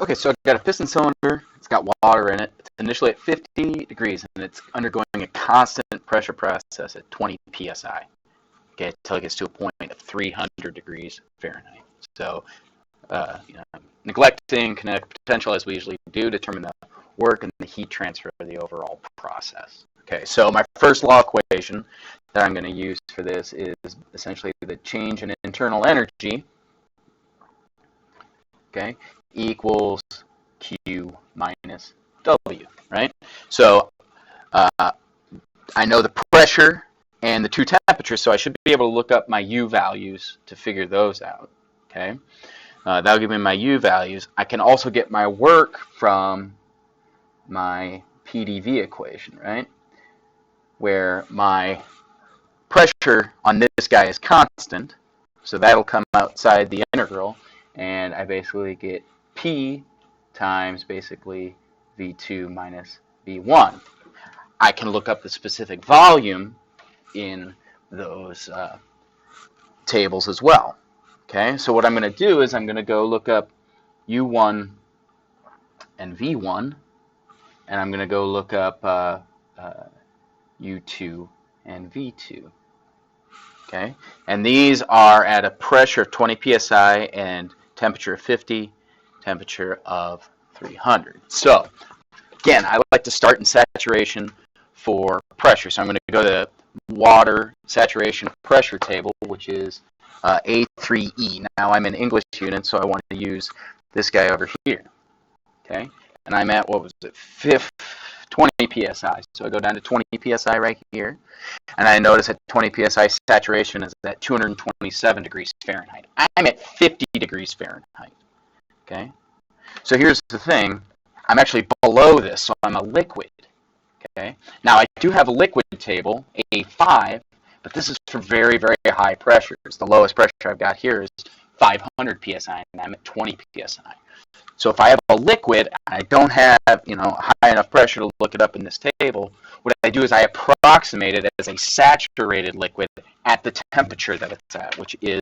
Okay, so I've got a piston cylinder. It's got water in it. It's initially at 50 degrees, and it's undergoing a constant pressure process at 20 psi. Okay, until it gets to a point of 300 degrees Fahrenheit. So, neglecting kinetic potential, as we usually do, determine the work and the heat transfer of the overall process. Okay, so my first law equation that I'm going to use for this is essentially the change in internal energy, okay, equals Q minus W, right? So I know the pressure and the two temperatures, so I should be able to look up my U values to figure those out, okay? That'll give me my U values. I can also get my work from my PDV equation, right? Where my pressure on this guy is constant, so that'll come outside the integral, and I basically get P times basically V2 minus V1. I can look up the specific volume in those tables as well. Okay, so what I'm going to do is I'm going to go look up U1 and V1, and I'm going to go look up U2 and V2. Okay, and these are at a pressure of 20 psi and temperature of 50, temperature of 300. So again, I like to start in saturation for pressure. So I'm going to go to water saturation pressure table, which is A3E. Now I'm in English unit, so I want to use this guy over here. Okay, and I'm at, what was it, 20 psi. So I go down to 20 psi right here, and I notice that 20 psi saturation is at 227 degrees Fahrenheit. I'm at 50 degrees Fahrenheit. Okay, so here's the thing. I'm actually below this, so I'm a liquid. Okay, now I do have a liquid table, A5, but this is for very, very high pressures. The lowest pressure I've got here is 500 psi, and I'm at 20 psi. So if I have a liquid and I don't have, high enough pressure to look it up in this table, what I do is I approximate it as a saturated liquid at the temperature that it's at, which is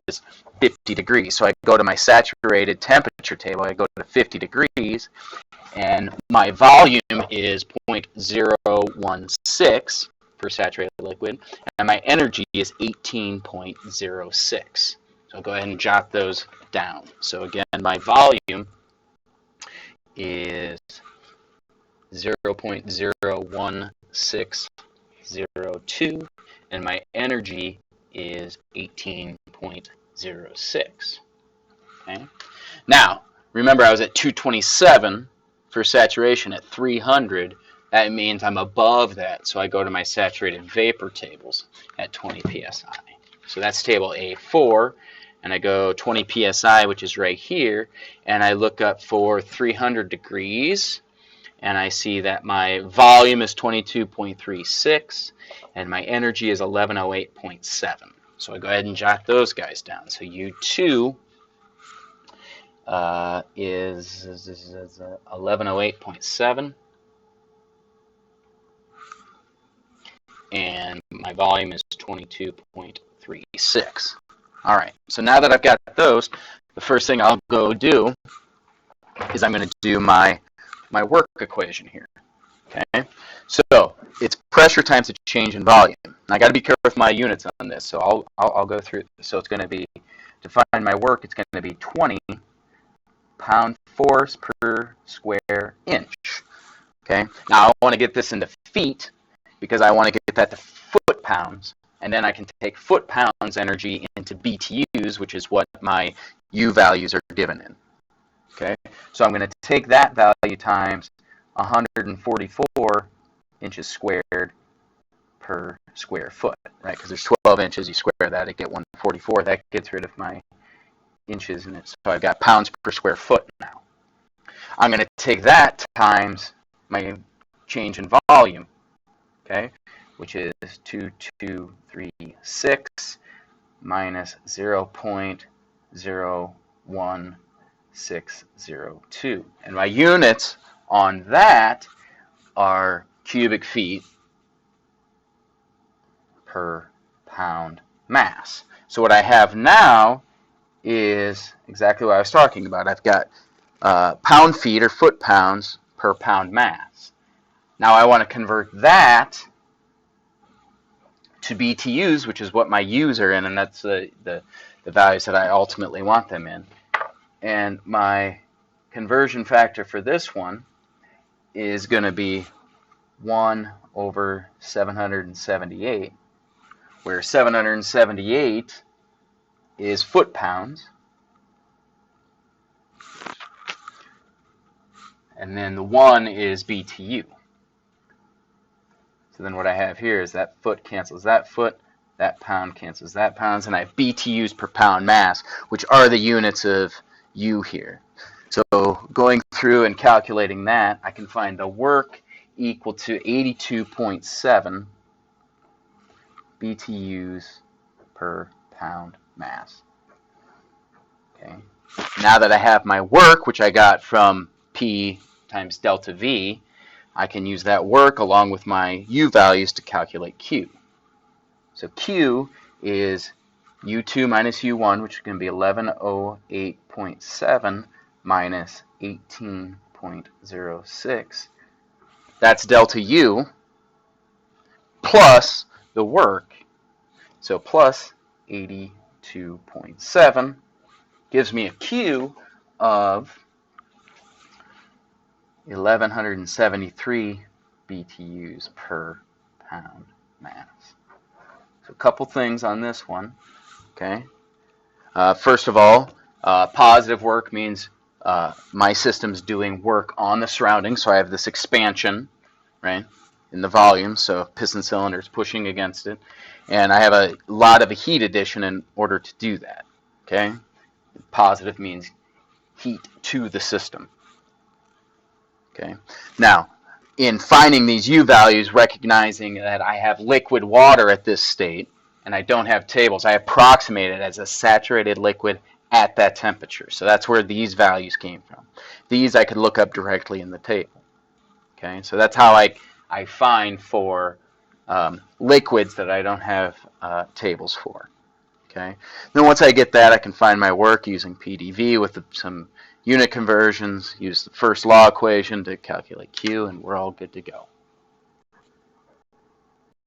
50 degrees. So I go to my saturated temperature table, I go to 50 degrees, and my volume is 0.016 for saturated liquid, and my energy is 18.06. So I'll go ahead and jot those down. So again, my volume is 0.01602, and my energy is 18.06. Okay. Now, remember I was at 227 for saturation at 300. That means I'm above that, so I go to my saturated vapor tables at 20 psi. So that's table A4, and I go 20 psi, which is right here, and I look up for 300 degrees, and I see that my volume is 22.36, and my energy is 1108.7. So I go ahead and jot those guys down. So U2 is 1108.7, and my volume is 22.36. All right, so now that I've got those, the first thing I'll go do is I'm going to do my work equation here. Okay, so it's pressure times the change in volume. I got to be careful with my units on this, so I'll go through. So it's going to be, to find my work, it's going to be 20 pound-force per square inch. Okay, now I want to get this into feet because I want to get that to foot-pounds, and then I can take foot-pounds energy into BTUs, which is what my U values are given in. Okay, so I'm going to take that value times 144 inches squared per square foot, right? Because there's 12 inches, you square that, I get 144. That gets rid of my inches in it, so I've got pounds per square foot now. I'm going to take that times my change in volume, okay, which is 2236 minus 0.01602. And my units on that are cubic feet per pound mass. So what I have now is exactly what I was talking about. I've got pound feet or foot pounds per pound mass. Now I want to convert that to BTUs, which is what my U's are in, and that's the values that I ultimately want them in. And my conversion factor for this one is going to be 1 over 778, where 778 is foot pounds, and then the 1 is BTU. So then what I have here is that foot cancels that foot, that pound cancels that pounds, and I have BTUs per pound mass, which are the units of U here. So going through and calculating that, I can find the work equal to 82.7 BTUs per pound mass. Okay. Now that I have my work, which I got from P times delta V, I can use that work along with my U values to calculate Q. So Q is U2 minus U1, which is going to be 1108.7 minus 18.06. That's delta U plus the work. So plus 82.7 gives me a Q of 1173 BTUs per pound mass. So a couple things on this one. Okay. First of all, positive work means my system's doing work on the surroundings, so I have this expansion, right, in the volume, so piston cylinder is pushing against it, and I have a lot of a heat addition in order to do that. Okay. Positive means heat to the system. Okay. Now, in finding these U values, recognizing that I have liquid water at this state and I don't have tables, I approximate it as a saturated liquid at that temperature. So that's where these values came from. These I could look up directly in the table. Okay. So that's how I find for liquids that I don't have tables for. Okay. Then once I get that, I can find my work using PDV with some unit conversions, use the first law equation to calculate Q, and we're all good to go.